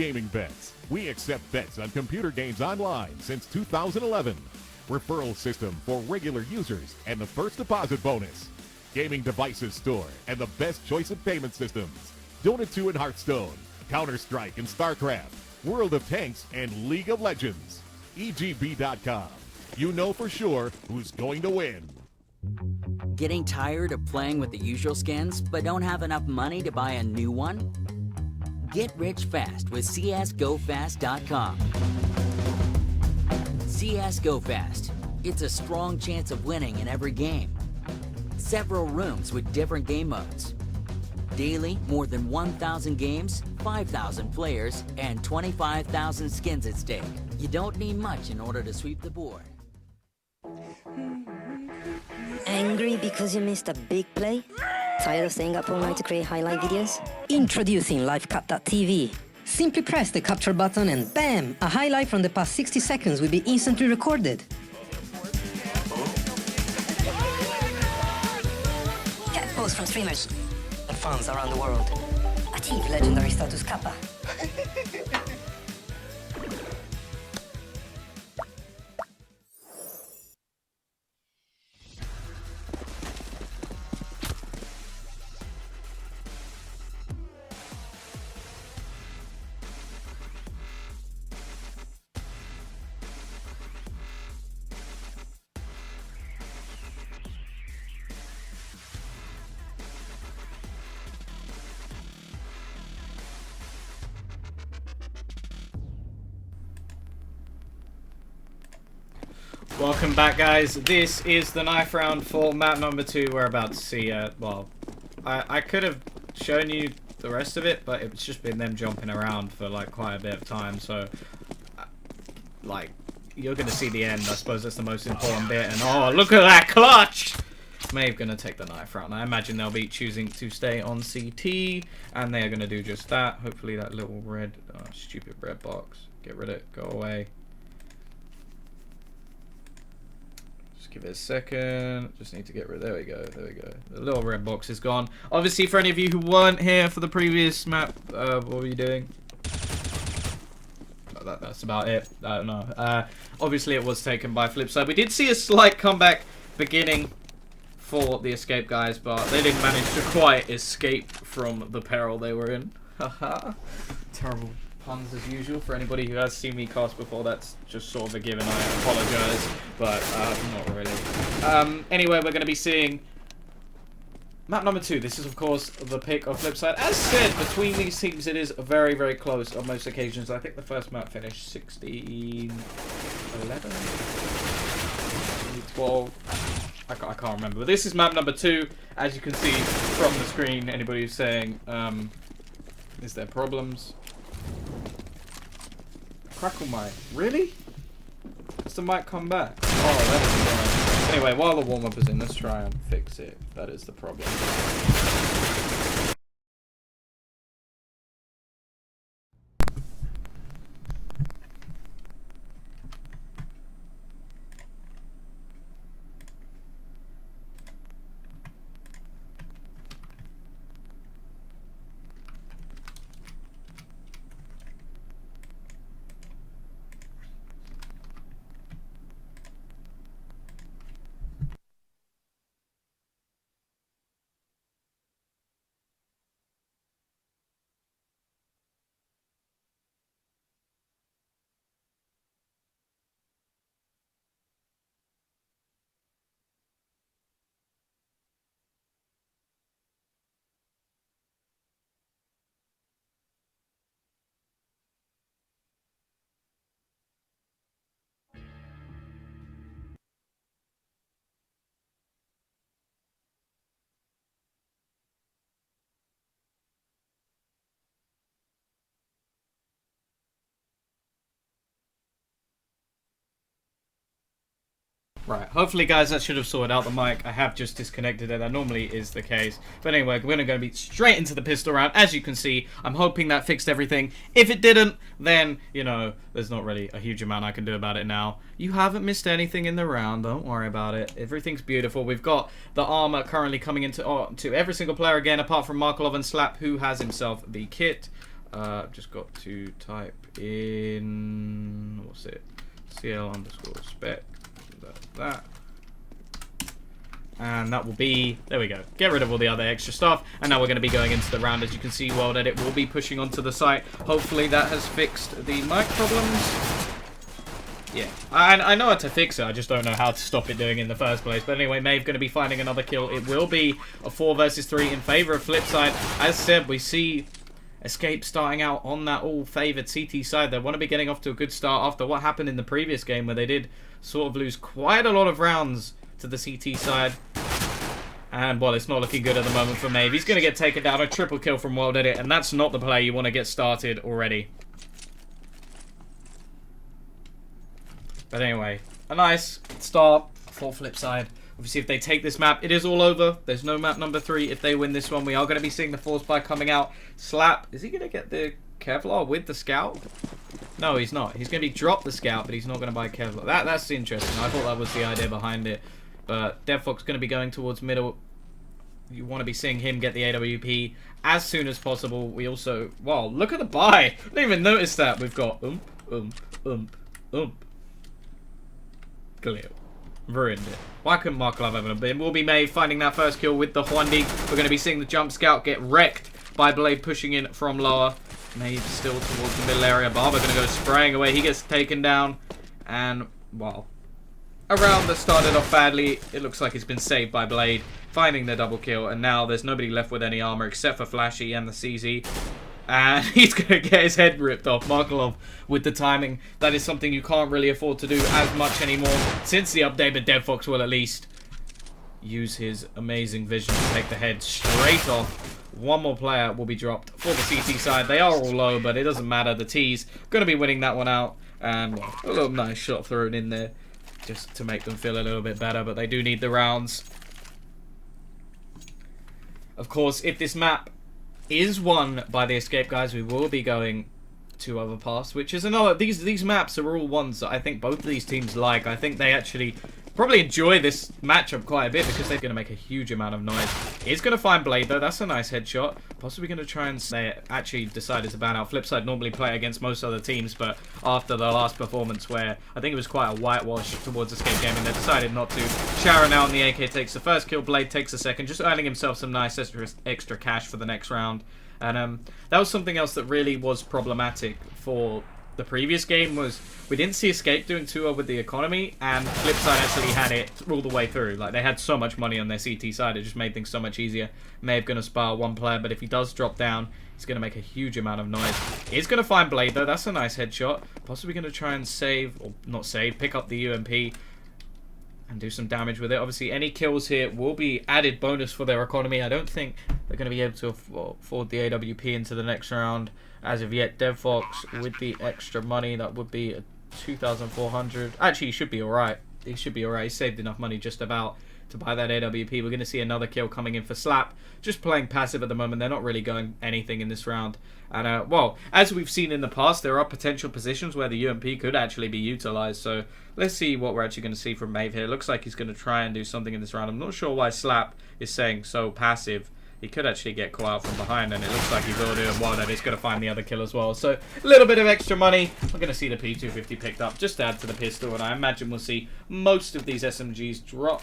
gaming bets. We accept bets on computer games online since 2011. Referral system for regular users and the first deposit bonus. Gaming devices store and the best choice of payment systems. Dota 2 and Hearthstone, Counter-Strike and StarCraft, World of Tanks and League of Legends. EGB.com. You know for sure who's going to win. Getting tired of playing with the usual skins but don't have enough money to buy a new one? Get rich fast with CSGoFast.com. CSGoFast. It's a strong chance of winning in every game. Several rooms with different game modes. Daily, more than 1,000 games, 5,000 players, and 25,000 skins at stake. You don't need much in order to sweep the board. Angry because you missed a big play? Tired of staying up all night to create highlight videos? Introducing LiveCut.tv. Simply press the capture button and bam! A highlight from the past 60 seconds will be instantly recorded. Get posts from streamers and fans around the world. Achieve legendary status Kappa. Welcome back, guys. This is the knife round for map number 2. We're about to see, well, I could have shown you the rest of it, but it's just been them jumping around for, like, quite a bit of time, so, like, you're going to see the end. I suppose that's the most important bit, and oh, look at that clutch! Maeve going to take the knife round. I imagine they'll be choosing to stay on CT, and they're going to do just that. Hopefully that little red, stupid red box, get rid of it, go away. Give it a second. Just need to get rid. There we go. There we go. The little red box is gone. Obviously, for any of you who weren't here for the previous map, what were you doing? Oh, that's about it. I don't know. Obviously, it was taken by FlipSid. We did see a slight comeback beginning for the Escape guys, but they didn't manage to quite escape from the peril they were in. Haha. Terrible puns as usual. For anybody who has seen me cast before, that's just sort of a given. I apologize, but not really. Anyway, we're going to be seeing map number 2. This is, of course, the pick of FlipSid. As said, between these teams, it is very, very close on most occasions. I think the first map finished 16, 11, 12. I can't remember. But this is map number 2. As you can see from the screen, anybody who's saying, is there problems? Crackle mic. Really? Does the mic come back? Oh, that is annoying. Anyway, while the warm-up is in, let's try and fix it. That is the problem. Right, hopefully guys that should have sorted out the mic. I have just disconnected it, that normally is the case. But anyway, we're going to go be straight into the pistol round. As you can see, I'm hoping that fixed everything. If it didn't, then, you know, there's not really a huge amount I can do about it now. You haven't missed anything in the round, don't worry about it. Everything's beautiful. We've got the armor currently coming into to every single player again, apart from Markolov and Slap, who has himself the kit. I've just got to type in, what's it, CL_spec, that. And that will be, there we go, get rid of all the other extra stuff. And now we're going to be going into the round. As you can see, World Edit will be pushing onto the site. Hopefully that has fixed the mic problems. Yeah, I know how to fix it, I just don't know how to stop it doing it in the first place. But anyway, Maeve going to be finding another kill. It will be a 4 versus 3 in favor of FlipSid. As said, we see Escape starting out on that all-favoured CT side. They want to be getting off to a good start after what happened in the previous game, where they did sort of lose quite a lot of rounds to the CT side. And, well, it's not looking good at the moment for Maeve. He's going to get taken down, a triple kill from World Edit, and that's not the play you want to get started already. But anyway, a nice start for FlipSid. Obviously, if they take this map, it is all over. There's no map number 3. If they win this one, we are going to be seeing the Force Buy coming out. Slap, is he going to get the Kevlar with the Scout? No, he's not. He's going to be drop the Scout, but he's not going to buy Kevlar. That's interesting. I thought that was the idea behind it. But DevFox going to be going towards middle. You want to be seeing him get the AWP as soon as possible. We also... Wow, look at the buy. I didn't even notice that. We've got... Clear. Ruined it. Why couldn't Mark Love have been? Will be Maeve finding that first kill with the Huandi. We're going to be seeing the jump scout get wrecked by Blade pushing in from lower. Maeve still towards the middle area. Barber going to go spraying away. He gets taken down. And, well, a round that started off badly. It looks like it's been saved by Blade, finding the double kill. And now there's nobody left with any armor except for Flashy and the CZ. And he's going to get his head ripped off. Markelov with the timing. That is something you can't really afford to do as much anymore since the update, but DevFox will at least use his amazing vision to take the head straight off. One more player will be dropped for the CT side. They are all low, but it doesn't matter. The T's going to be winning that one out. And well, a little nice shot thrown in there just to make them feel a little bit better, but they do need the rounds. Of course, if this map is won by the Escape guys, we will be going to Overpass, which is another... These maps are all ones that I think both of these teams like. I think they actually probably enjoy this matchup quite a bit because they're going to make a huge amount of noise. He's going to find Blade, though. That's a nice headshot. Possibly going to try and... They actually decided to ban out. FlipSid normally play against most other teams, but after the last performance where I think it was quite a whitewash towards Escape Gaming, they decided not to. Sharon out, and the AK takes the first kill. Blade takes the second, just earning himself some nice extra cash for the next round. And that was something else that really was problematic for the previous game, was we didn't see Escape doing too well with the economy, and FlipSid actually had it all the way through. Like, they had so much money on their CT side, it just made things so much easier. Maeve going to spar one player, but if he does drop down, he's going to make a huge amount of noise. He's going to find Blade, though. That's a nice headshot. Possibly going to try and save, or not save, pick up the UMP and do some damage with it. Obviously, any kills here will be added bonus for their economy. I don't think they're going to be able to afford the AWP into the next round as of yet. DevFox with the extra money, that would be a 2,400. Actually, he should be alright. He should be alright. He saved enough money just about to buy that AWP. We're going to see another kill coming in for Slap. Just playing passive at the moment. They're not really going anything in this round. And, well, as we've seen in the past, there are potential positions where the UMP could actually be utilized. So let's see what we're actually going to see from Maeve here. It looks like he's going to try and do something in this round. I'm not sure why Slap is saying so passive. He could actually get caught out from behind, and it looks like he will do. And while that, he's going to find the other kill as well. So a little bit of extra money. We're going to see the P250 picked up, just to add to the pistol. And I imagine we'll see most of these SMGs drop.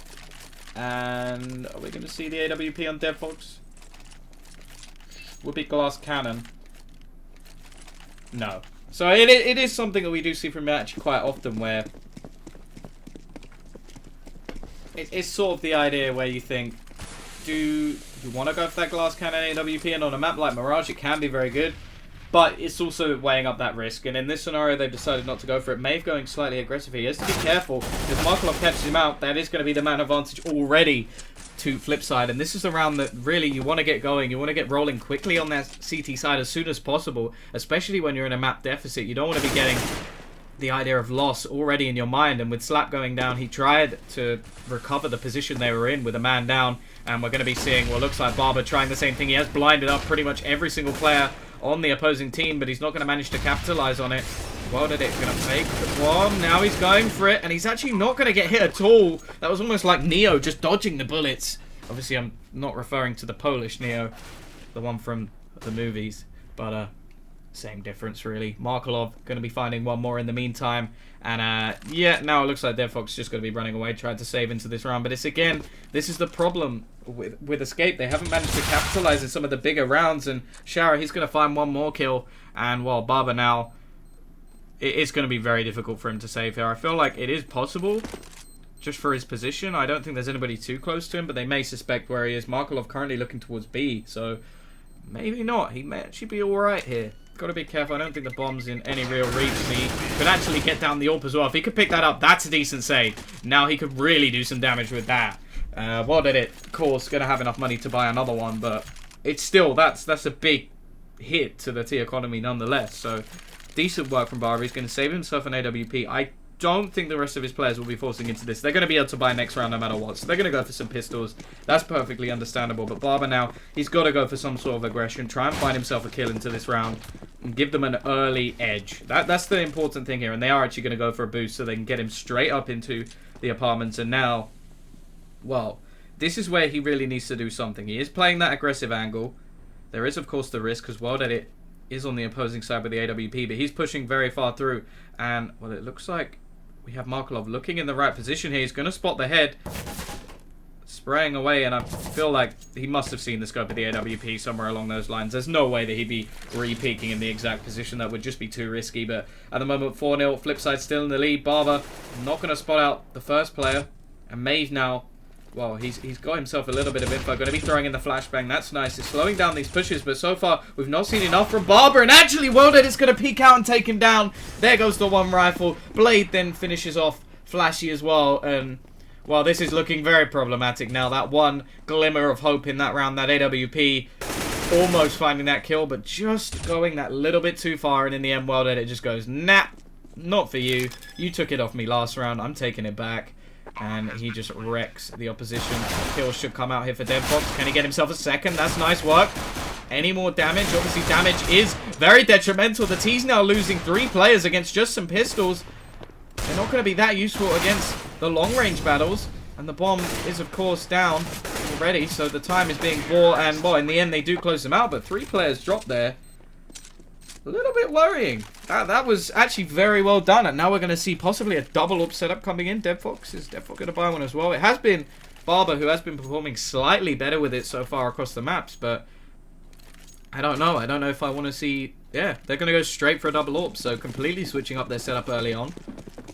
And are we going to see the AWP on DevFox? Would be glass cannon. No. So it is something that we do see from actually quite often, where it's sort of the idea where you think, do you want to go for that glass cannon AWP? And on a map like Mirage, it can be very good, but it's also weighing up that risk. And in this scenario, they've decided not to go for it. Maeve going slightly aggressive here. He has to be careful. If Markelov catches him out, that is going to be the man advantage already to FlipSid. And this is a round that really you want to get going. You want to get rolling quickly on that CT side as soon as possible, especially when you're in a map deficit. You don't want to be getting the idea of loss already in your mind. And with Slap going down, he tried to recover the position they were in with a man down. And we're going to be seeing what looks like Barber trying the same thing. He has blinded up pretty much every single player on the opposing team, but he's not going to manage to capitalize on it. Well, did it going to fake the bomb? Now he's going for it, and he's actually not going to get hit at all. That was almost like Neo just dodging the bullets. Obviously, I'm not referring to the Polish Neo, the one from the movies, but same difference really. Markelov going to be finding one more in the meantime. And yeah, now it looks like DevFox just going to be running away, trying to save into this round. But it's again, this is the problem with Escape. They haven't managed to capitalize in some of the bigger rounds. And Shara, he's going to find one more kill. And while Barber now, it's going to be very difficult for him to save here. I feel like it is possible, just for his position. I don't think there's anybody too close to him, but they may suspect where he is. Markelov currently looking towards B, so maybe not. He may actually be alright here. Got to be careful. I don't think the bomb's in any real reach. He could actually get down the AWP as well. If he could pick that up, that's a decent save. Now he could really do some damage with that. Well did it. Of course, going to have enough money to buy another one, but it's still, that's a big hit to the T economy nonetheless. So, decent work from Barber. He's going to save himself an AWP. I don't think the rest of his players will be forcing into this. They're going to be able to buy next round no matter what. So they're going to go for some pistols. That's perfectly understandable. But Barber now, he's got to go for some sort of aggression. Try and find himself a kill into this round. And give them an early edge. That's the important thing here. And they are actually going to go for a boost so they can get him straight up into the apartments. And now, well, this is where he really needs to do something. He is playing that aggressive angle. There is, of course, the risk as well that it is on the opposing side with the AWP. But he's pushing very far through. And, well, it looks like we have Markelov looking in the right position here. He's going to spot the head. Spraying away, and I feel like he must have seen the scope of the AWP somewhere along those lines. There's no way that he'd be re-peeking in the exact position. That would just be too risky. But at the moment, 4-0. FlipSid still in the lead. Barber not going to spot out the first player. And Maeve now, well, he's got himself a little bit of info. Going to be throwing in the flashbang. That's nice. It's slowing down these pushes. But so far, we've not seen enough from Barber. And actually, Welded is going to peek out and take him down. There goes the one rifle. Blade then finishes off Flashy as well. And, well, this is looking very problematic now. That one glimmer of hope in that round. That AWP almost finding that kill. But just going that little bit too far. And in the end, Welded, it just goes, nah, not for you. You took it off me last round. I'm taking it back. And he just wrecks the opposition. Kills should come out here for DevFox. Can he get himself a second? That's nice work. Any more damage? Obviously, damage is very detrimental. The T's now losing 3 players against just some pistols. They're not going to be that useful against the long-range battles. And the bomb is, of course, down already. So the time is being bought. And, well, in the end, they do close them out. But 3 players dropped there. A little bit worrying. That was actually very well done. And now we're going to see possibly a double up setup coming in. DevFox is definitely going to buy one as well. It has been Barber who has been performing slightly better with it so far across the maps. But I don't know. I don't know if I want to see... Yeah, they're going to go straight for a double up. So completely switching up their setup early on.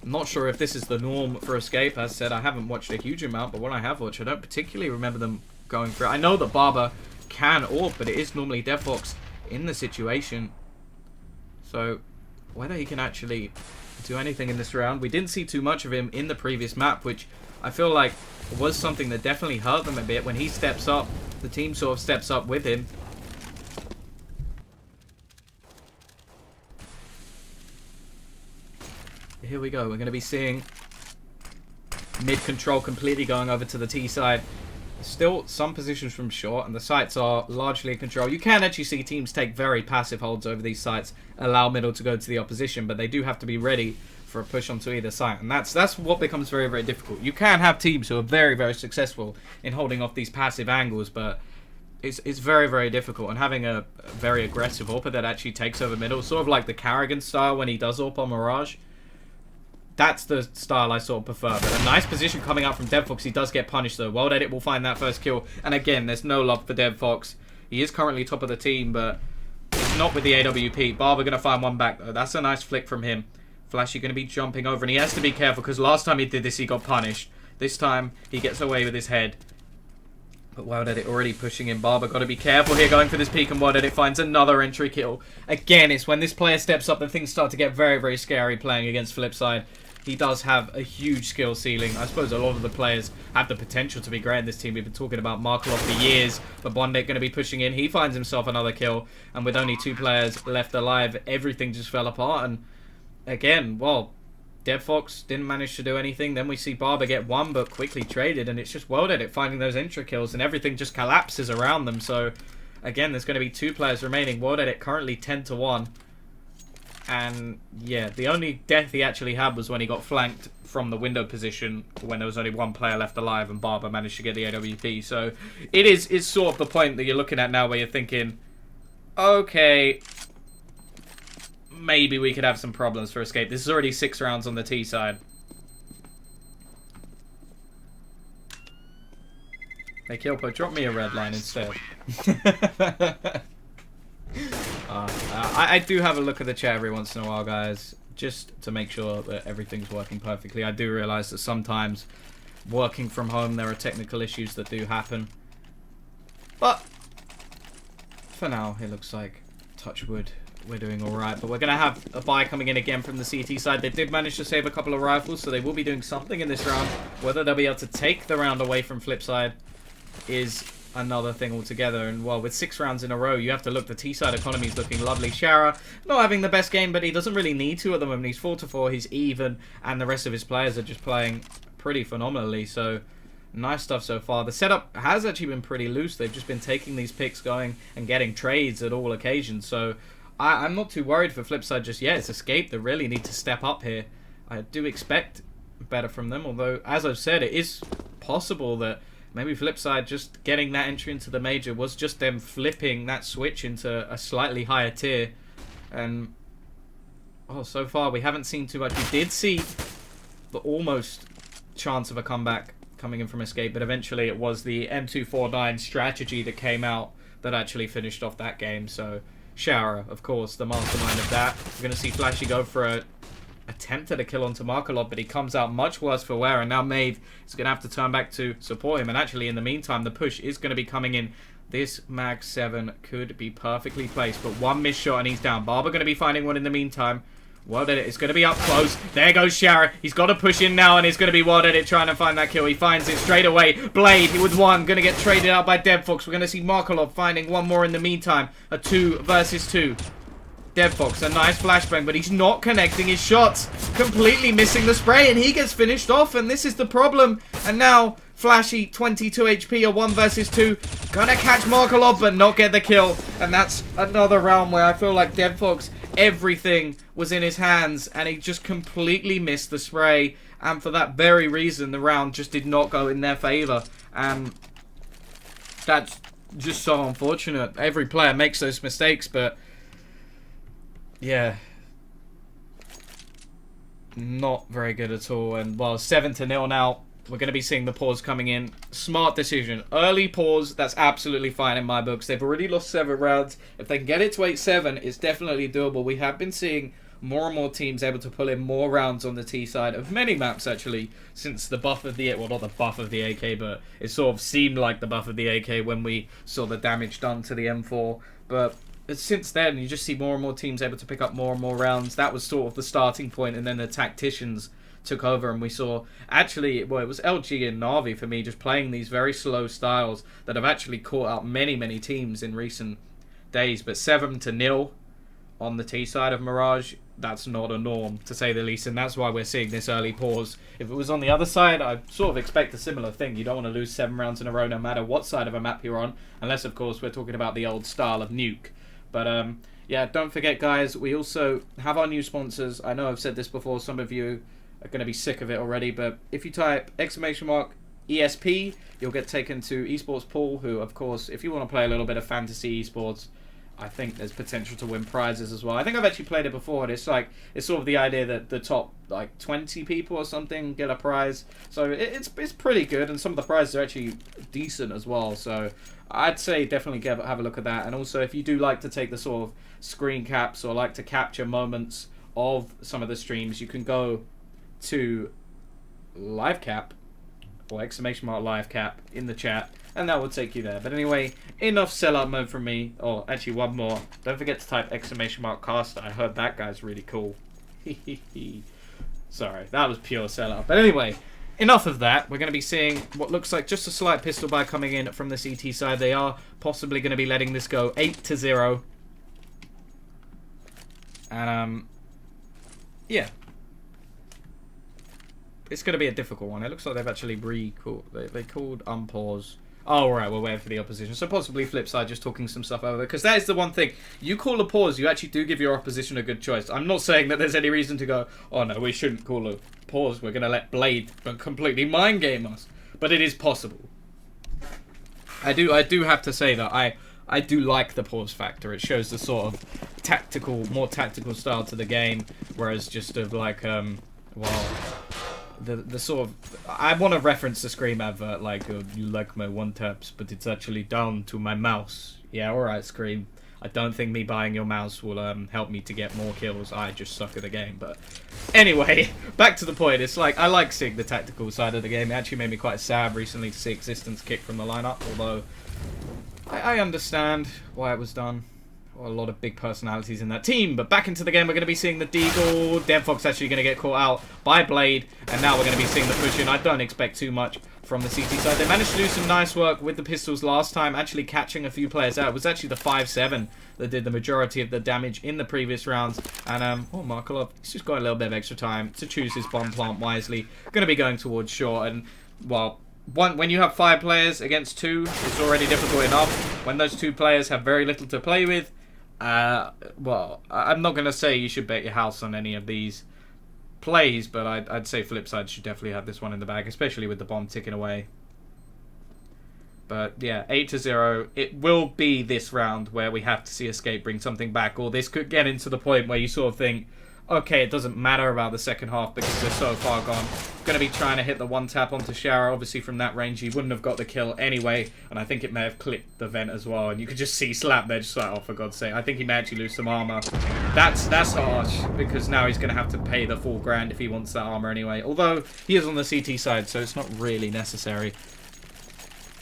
I'm not sure if this is the norm for Escape. As I said, I haven't watched a huge amount. But what I have watched, I don't particularly remember them going for it. I know that Barber can AWP, but it is normally DevFox in the situation. So, whether he can actually do anything in this round. We didn't see too much of him in the previous map, which I feel like was something that definitely hurt them a bit. When he steps up, the team sort of steps up with him. Here we go. We're going to be seeing mid-control completely going over to the T side. Still some positions from short, and the sites are largely in control. You can actually see teams take very passive holds over these sites, allow middle to go to the opposition, but they do have to be ready for a push onto either side, and that's what becomes very, very difficult. You can have teams who are very, very successful in holding off these passive angles, but it's very, very difficult, and having a very aggressive AWPer that actually takes over middle, sort of like the Carrigan style when he does AWP on Mirage. That's the style I sort of prefer. But a nice position coming out from DevFox. He does get punished though. Well, Edit will find that first kill. And again, there's no love for DevFox. He is currently top of the team, but it's not with the AWP. Barber going to find one back though. That's a nice flick from him. Flashy going to be jumping over, and he has to be careful because last time he did this, he got punished. This time, he gets away with his head. But Wild Edit already pushing in. Barber got to be careful here going for this peek, and Wild Edit finds another entry kill. Again, it's when this player steps up that things start to get very, very scary playing against FlipSid. He does have a huge skill ceiling. I suppose a lot of the players have the potential to be great in this team. We've been talking about Markelov for years, but Bondek going to be pushing in. He finds himself another kill, and with only 2 players left alive, everything just fell apart. And again, well, DevFox didn't manage to do anything. Then we see Barber get one, but quickly traded, and it's just World Edit finding those intra kills, and everything just collapses around them. So again, there's going to be 2 players remaining. World Edit currently 10-1. And yeah, the only death he actually had was when he got flanked from the window position when there was only 1 player left alive and Barber managed to get the AWP. So it's sort of the point that you're looking at now where you're thinking, okay, maybe we could have some problems for Escape. This is already 6 rounds on the T side. Hey, Kilpo, drop me a red line instead. I do have a look at the chat every once in a while, guys, just to make sure that everything's working perfectly. I do realise that sometimes working from home there are technical issues that do happen. But for now, it looks like, touch wood, we're doing alright. But we're going to have a buy coming in again from the CT side. They did manage to save a couple of rifles, so they will be doing something in this round. Whether they'll be able to take the round away from FlipSid is another thing altogether. And well, with 6 rounds in a row, you have to look, the T-side economy is looking lovely. Shara not having the best game, but he doesn't really need to at the moment. He's 4-4, he's even, and the rest of his players are just playing pretty phenomenally. So nice stuff so far. The setup has actually been pretty loose. They've just been taking these picks, going and getting trades at all occasions. So I'm not too worried for FlipSid just yet. It's Escape that really need to step up here. I do expect better from them, although, as I've said, it is possible that maybe FlipSid just getting that entry into the major was just them flipping that switch into a slightly higher tier. And oh, so far we haven't seen too much. We did see the almost chance of a comeback coming in from Escape, but eventually it was the M249 strategy that came out that actually finished off that game. So Shower, of course, the mastermind of that. We're going to see Flashy go for a attempt at a kill onto Markolov, but he comes out much worse for wear, and now Maeve is going to have to turn back to support him. And actually, in the meantime, the push is going to be coming in. This Mag 7 could be perfectly placed, but one missed shot and he's down. Barber going to be finding one in the meantime. World Edit is going to be up close. There goes Shara. He's got to push in now, and it's going to be World Edit trying to find that kill. He finds it straight away. Blade with one. Going to get traded out by DevFox. We're going to see Markolov finding one more in the meantime. A 2 versus 2. DevFox, a nice flashbang, but he's not connecting his shots. Completely missing the spray, and he gets finished off, and this is the problem. And now, Flashy, 22 HP, a 1 versus 2. Gonna catch Markolov, but not get the kill. And that's another round where I feel like DevFox, everything was in his hands, and he just completely missed the spray. And for that very reason, the round just did not go in their favor. And that's just so unfortunate. Every player makes those mistakes, but yeah, not very good at all. And well, 7-0 now. We're going to be seeing the pause coming in. Smart decision. Early pause, that's absolutely fine in my books. They've already lost 7 rounds. If they can get it to 8-7, it's definitely doable. We have been seeing more and more teams able to pull in more rounds on the T side of many maps, actually, since the buff of the... well, not the buff of the AK, but it sort of seemed like the buff of the AK when we saw the damage done to the M4. But since then, you just see more and more teams able to pick up more and more rounds. That was sort of the starting point, and then the tacticians took over, and we saw, actually, well, it was LG and Na'Vi for me, just playing these very slow styles that have actually caught up many teams in recent days. But 7-0 on the T side of Mirage, that's not a norm, to say the least, and that's why we're seeing this early pause. If it was on the other side, I'd sort of expect a similar thing. You don't want to lose 7 rounds in a row, no matter what side of a map you're on, unless, of course, we're talking about the old style of Nuke. But, yeah, don't forget, guys, we also have our new sponsors. I know I've said this before, some of you are going to be sick of it already, but if you type !ESP, you'll get taken to Esports Pool, who, of course, if you want to play a little bit of fantasy esports, I think there's potential to win prizes as well. I think I've actually played it before, and it's like, it's sort of the idea that the top, like, 20 people or something get a prize. So it's pretty good, and some of the prizes are actually decent as well. So I'd say definitely have a look at that. And also, if you do like to take the sort of screen caps or like to capture moments of some of the streams, you can go to livecap or !livecap in the chat, and that will take you there. But anyway, enough sellout mode from me. Oh, actually, one more. Don't forget to type !caster. I heard that guy's really cool. Sorry, that was pure sellout. But anyway, enough of that. We're going to be seeing what looks like just a slight pistol buy coming in from the CT side. They are possibly going to be letting this go 8-0. And yeah, it's going to be a difficult one. It looks like they've actually they called unpause. Oh, right, we're waiting for the opposition. So possibly FlipSid just talking some stuff over. Because that is the one thing. You call a pause, you actually do give your opposition a good choice. I'm not saying that there's any reason to go, oh no, we shouldn't call a pause. We're going to let Blade completely mind game us. But it is possible. I do have to say that I do like the pause factor. It shows the sort of more tactical style to the game, whereas just of like, well, the sort of, I want to reference the Scream advert, like, you like my one taps, but it's actually down to my mouse. Yeah, alright, Scream. I don't think me buying your mouse will help me to get more kills. I just suck at the game. But anyway, back to the point. It's like, I like seeing the tactical side of the game. It actually made me quite sad recently to see Existence kicked from the lineup, although I understand why it was done. Well, a lot of big personalities in that team. But back into the game, we're going to be seeing the Deagle. Deadfox actually going to get caught out by Blade. And now we're going to be seeing the push in. I don't expect too much from the CT side. They managed to do some nice work with the pistols last time, actually catching a few players out. It was actually the 5-7 that did the majority of the damage in the previous rounds. And, oh, Markolov, he's just got a little bit of extra time to choose his bomb plant wisely. Going to be going towards short. And, well, when you have 5 players against 2, it's already difficult enough. When those 2 players have very little to play with, well, I'm not going to say you should bet your house on any of these plays, but I'd say FlipSid should definitely have this one in the bag, especially with the bomb ticking away. But yeah, 8-0. It will be this round where we have to see Escape bring something back, or this could get into the point where you sort of think, okay, it doesn't matter about the second half because they're so far gone. Going to be trying to hit the one tap onto Shower. Obviously, from that range, he wouldn't have got the kill anyway. And I think it may have clipped the vent as well. And you could just see Slap there, just like, oh, for God's sake. I think he may actually lose some armor. That's harsh, because now he's going to have to pay the full grand if he wants that armor anyway. Although, he is on the CT side, so it's not really necessary.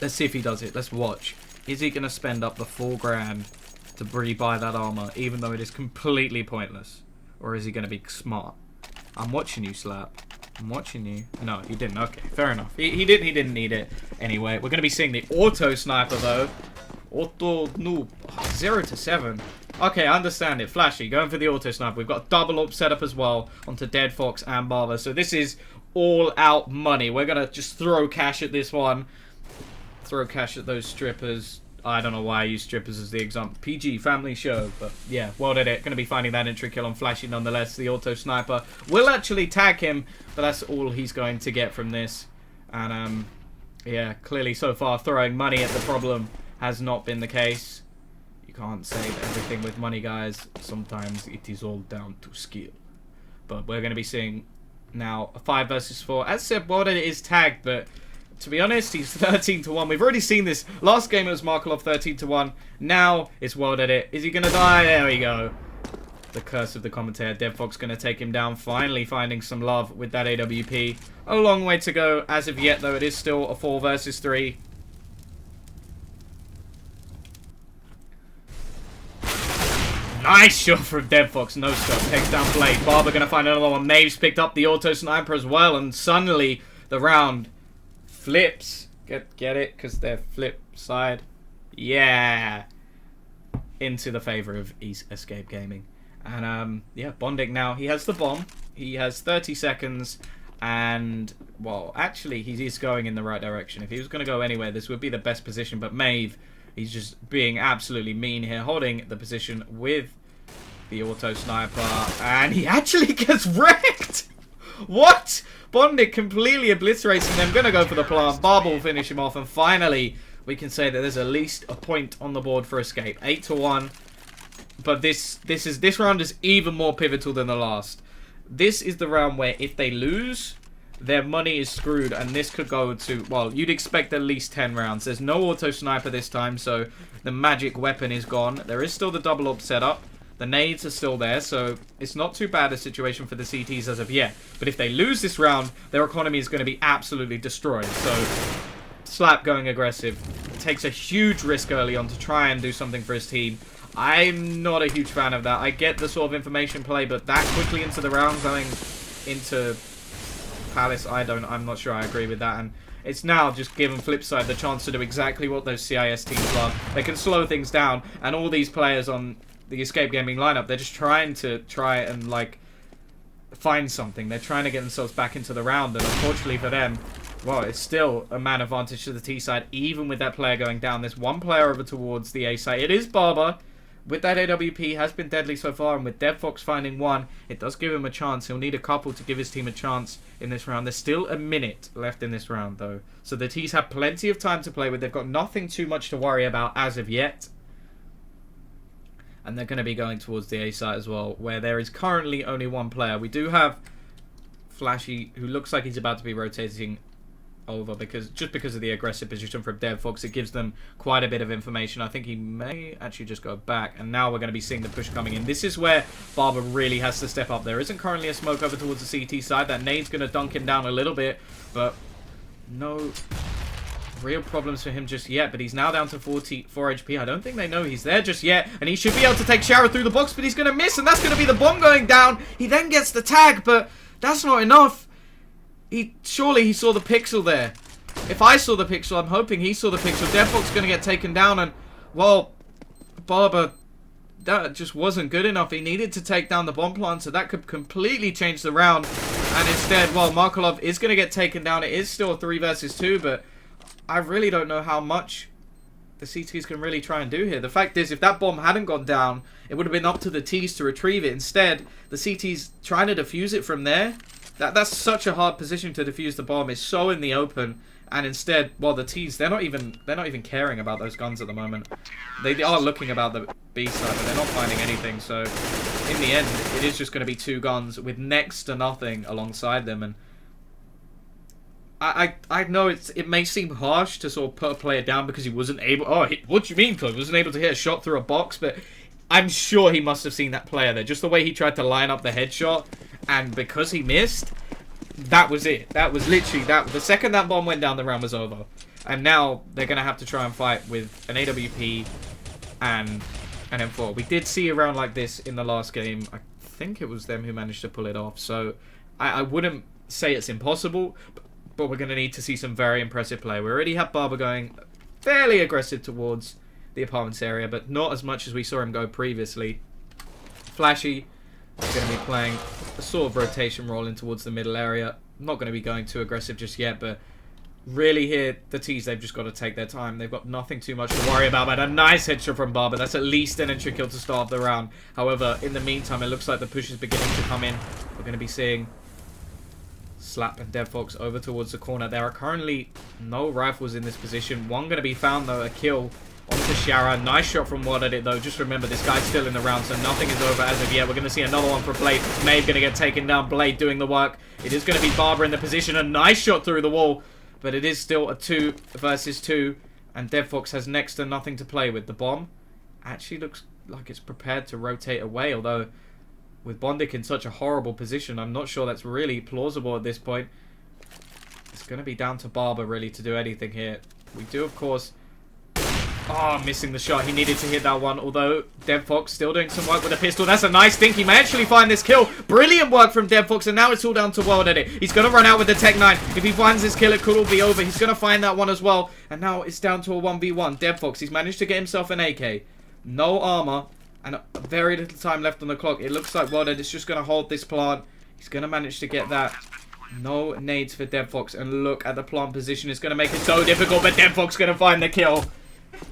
Let's see if he does it. Let's watch. Is he going to spend up the full grand to rebuy that armor, even though it is completely pointless? Or is he going to be smart? I'm watching you, Slap. I'm watching you. No, he didn't. Okay, fair enough. He didn't need it. Anyway, we're going to be seeing the auto sniper, though. Auto noob. 0-7. Okay, I understand it. Flashy, going for the auto sniper. We've got a double up setup as well onto Deadfox and Barber. So this is all out money. We're going to just throw cash at this one. Throw cash at those strippers. I don't know why I use strippers as the example. PG, family show. But yeah, well did it. Going to be finding that entry kill on Flashy nonetheless. The auto sniper will actually tag him, but that's all he's going to get from this. And yeah, clearly so far throwing money at the problem has not been the case. You can't save everything with money, guys. Sometimes it is all down to skill. But we're going to be seeing now a 5 versus 4. As said, well did it is tagged, but to be honest, he's 13-1. We've already seen this. Last game it was Markolov 13-1. Now it's World Edit. Is he going to die? There we go. The curse of the commentator. Deadfox going to take him down. Finally finding some love with that AWP. A long way to go as of yet, though. It is still a 4 versus 3. Nice shot from Deadfox. No scope. Takes down Blade. Barber going to find another one. Maeve's picked up the auto sniper as well. And suddenly the round flips. Get it? Because they're flip side. Yeah. Into the favor of Escape Gaming. And yeah, Bondic now. He has the bomb. He has 30 seconds. And, well, actually, he is going in the right direction. If he was going to go anywhere, this would be the best position. But Maeve, he's just being absolutely mean here. Holding the position with the auto sniper. And he actually gets wrecked. What? Bondic completely obliterating them. Going to go for the plant. Barber will finish him off. And finally, we can say that there's at least a point on the board for Escape. 8-1. But this round is even more pivotal than the last. This is the round where if they lose, their money is screwed. And this could go to, well, you'd expect at least 10 rounds. There's no auto sniper this time, so the magic weapon is gone. There is still the double up setup. The nades are still there, so it's not too bad a situation for the CTs as of yet. But if they lose this round, their economy is going to be absolutely destroyed. So Slap going aggressive. Takes a huge risk early on to try and do something for his team. I'm not a huge fan of that. I get the sort of information play, but that quickly into the round going into Palace, I'm not sure I agree with that. And it's now just given FlipSid the chance to do exactly what those CIS teams love. They can slow things down, and all these players on the Escape Gaming lineup, they're just trying and like find something. They're trying to get themselves back into the round, and unfortunately for them, well, it's still a man advantage to the T side, even with that player going down. There's one player over towards the A side. It is Barber. With that AWP, has been deadly so far, and with Deadfox finding one, it does give him a chance. He'll need a couple to give his team a chance in this round. There's still a minute left in this round, though. So the T's have plenty of time to play with. They've got nothing too much to worry about as of yet. and they're going to be going towards the A site as well, where there is currently only one player. We do have Flashy, who looks like he's about to be rotating over just because of the aggressive position from DevFox. It gives them quite a bit of information. I think he may actually just go back, and now we're going to be seeing the push coming in. This is where Barber really has to step up. There isn't currently a smoke over towards the CT side. That nade's going to dunk him down a little bit, but no real problems for him just yet. But he's now down to 4 HP. I don't think they know he's there just yet, and he should be able to take Shower through the box, but he's going to miss, and that's going to be the bomb going down. He then gets the tag, but that's not enough. Surely he saw the pixel there. If I saw the pixel, I'm hoping he saw the pixel. DevFox going to get taken down, and, well, Barber, that just wasn't good enough. He needed to take down the bomb plant, so that could completely change the round. And instead, well, Markolov is going to get taken down. It is still a 3 versus 2, but I really don't know how much the CTs can really try and do here. The fact is, if that bomb hadn't gone down, it would have been up to the Ts to retrieve it. Instead, the CTs trying to defuse it from there. That's such a hard position to defuse the bomb. It's so in the open, and instead, well, the Ts, they're not even caring about those guns at the moment. They are looking about the B side, but they're not finding anything. So in the end, it is just going to be 2 guns with next to nothing alongside them. And I know it may seem harsh to sort of put a player down because he wasn't able. Oh, what do you mean, Claude? He wasn't able to hit a shot through a box, but I'm sure he must have seen that player there. Just the way he tried to line up the headshot. And because he missed, that was it. That was literally that. The second that bomb went down, the round was over. And now they're going to have to try and fight with an AWP and an M4. We did see a round like this in the last game. I think it was them who managed to pull it off. So I wouldn't say it's impossible, but we're going to need to see some very impressive play. We already have Barber going fairly aggressive towards the apartments area, but not as much as we saw him go previously. Flashy is going to be playing a sort of rotation role in towards the middle area. Not going to be going too aggressive just yet, but really here, the Ts, they've just got to take their time. They've got nothing too much to worry about, but a nice headshot from Barber. That's at least an entry kill to start the round. However, in the meantime, it looks like the push is beginning to come in. We're going to be seeing Slap and DevFox over towards the corner. There are currently no rifles in this position. One going to be found, though, a kill onto Shara. Nice shot from Wad at it, though. Just remember, this guy's still in the round, so nothing is over as of yet. We're going to see another one for Blade. Maeve going to get taken down. Blade doing the work. It is going to be Barber in the position. A nice shot through the wall, but it is still a 2 versus 2, and DevFox has next to nothing to play with. The bomb actually looks like it's prepared to rotate away, although with Bondik in such a horrible position, I'm not sure that's really plausible at this point. It's going to be down to Barber, really, to do anything here. We do, of course... Oh, missing the shot. He needed to hit that one, although DevFox still doing some work with a pistol. That's a nice thing. He may actually find this kill. Brilliant work from DevFox, and now it's all down to World Edit. He's going to run out with the Tech 9. If he finds this kill, it could all be over. He's going to find that one as well, and now it's down to a 1v1. DevFox, he's managed to get himself an AK. No armor, and very little time left on the clock. It looks like World Edit's just going to hold this plant. He's going to manage to get that. No nades for DevFox, and look at the plant position. It's going to make it so difficult, but DevFox going to find the kill.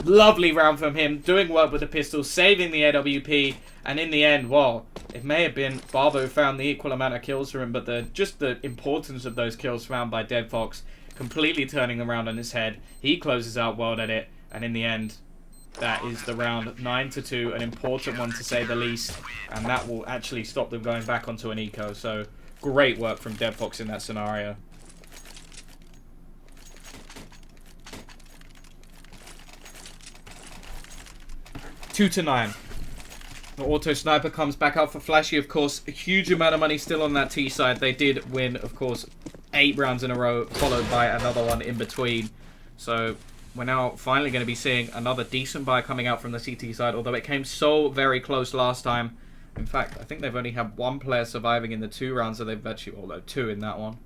Lovely round from him, doing work with the pistol, saving the AWP, and in the end, well, it may have been Barbo who found the equal amount of kills for him, but just the importance of those kills found by DevFox, completely turning the round on his head. He closes out World Edit, and in the end, that is the round 9-2, an important one to say the least, and that will actually stop them going back onto an eco. So great work from DevFox in that scenario. 2-9. The auto sniper comes back out for Flashy. Of course, a huge amount of money still on that T side. They did win, of course, 8 rounds in a row, followed by another one in between. So we're now finally going to be seeing another decent buy coming out from the CT side, although it came so very close last time. In fact, I think they've only had 1 player surviving in the 2 rounds that they've actually, although 2 in that one.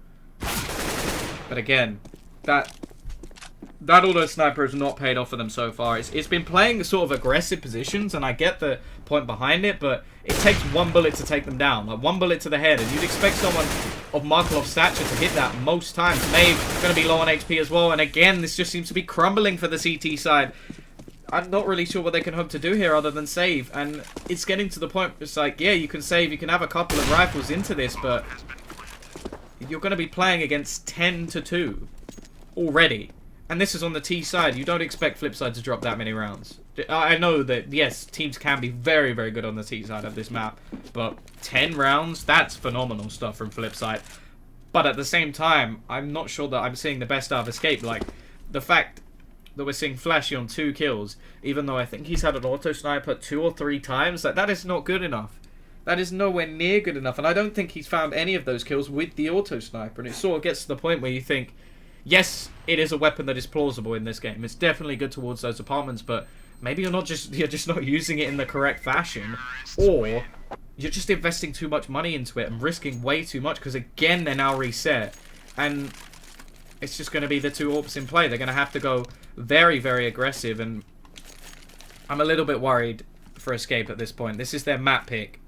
But again, that auto sniper has not paid off for them so far. It's been playing sort of aggressive positions, and I get the point behind it, but it takes 1 bullet to take them down, like 1 bullet to the head, and you'd expect someone of Markolov's stature to hit that most times. Maeve going to be low on HP as well, and again, this just seems to be crumbling for the CT side. I'm not really sure what they can hope to do here other than save, and it's getting to the point where it's like, yeah, you can save, you can have a couple of rifles into this, but you're going to be playing against 10-2 already. And this is on the T side. You don't expect FlipSid to drop that many rounds. I know that, yes, teams can be very, very good on the T side of this map, but 10 rounds, that's phenomenal stuff from FlipSid. But at the same time, I'm not sure that I'm seeing the best out of Escape. Like, the fact that we're seeing Flashy on 2 kills, even though I think he's had an auto sniper 2 or 3 times, like, that is not good enough. That is nowhere near good enough, and I don't think he's found any of those kills with the auto sniper, and it sort of gets to the point where you think, yes, it is a weapon that is plausible in this game. It's definitely good towards those apartments, but maybe you're just not using it in the correct fashion, or you're just investing too much money into it and risking way too much, because again, they're now reset, and it's just going to be the 2 AWPs in play. They're going to have to go very, very aggressive, and I'm a little bit worried for Escape at this point. This is their map pick.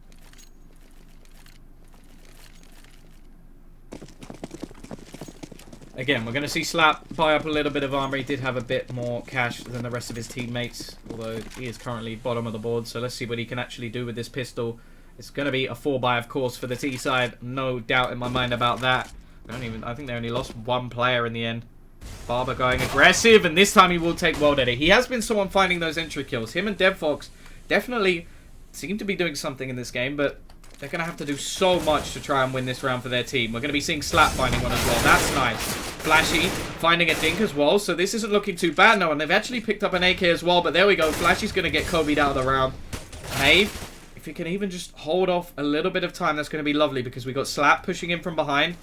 Again, we're going to see Slap buy up a little bit of armor. He did have a bit more cash than the rest of his teammates, although he is currently bottom of the board. So let's see what he can actually do with this pistol. It's going to be a 4-buy, of course, for the T side. No doubt in my mind about that. I think they only lost 1 player in the end. Barber going aggressive, and this time he will take World Edit. He has been someone finding those entry kills. Him and DevFox definitely seem to be doing something in this game, but they're going to have to do so much to try and win this round for their team. We're going to be seeing Slap finding one as well. That's nice. Flashy finding a dink as well, so this isn't looking too bad now. And they've actually picked up an AK as well, but there we go. Flashy's going to get Kobe'd out of the round. Maeve, if you can even just hold off a little bit of time, that's going to be lovely, because we got Slap pushing in from behind.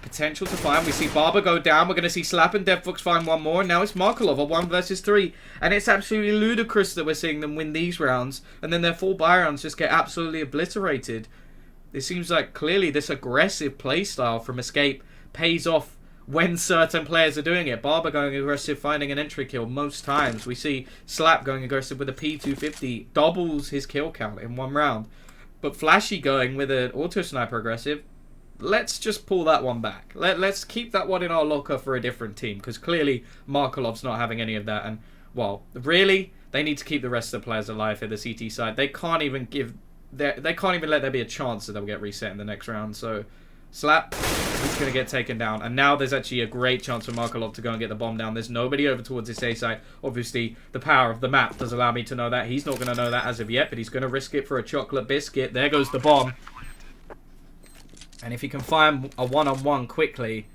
Potential to find. We see Barber go down. We're going to see Slap and DevFox find one more. And now it's Markelov, a 1 versus 3. And it's absolutely ludicrous that we're seeing them win these rounds. And then their 4-buy rounds just get absolutely obliterated. It seems like clearly this aggressive playstyle from Escape pays off when certain players are doing it. Barber going aggressive, finding an entry kill most times. We see Slap going aggressive with a P250. Doubles his kill count in 1 round. But Flashy going with an auto sniper aggressive. Let's just pull that one back. Let's keep that one in our locker for a different team, because clearly Markelov's not having any of that. And, well, really, they need to keep the rest of the players alive at the CT side. They can't even let there be a chance that they'll get reset in the next round. So, Slap, he's going to get taken down. And now there's actually a great chance for Markelov to go and get the bomb down. There's nobody over towards this A side. Obviously, the power of the map does allow me to know that. He's not going to know that as of yet, but he's going to risk it for a chocolate biscuit. There goes the bomb. And if he can find a one-on-one quickly,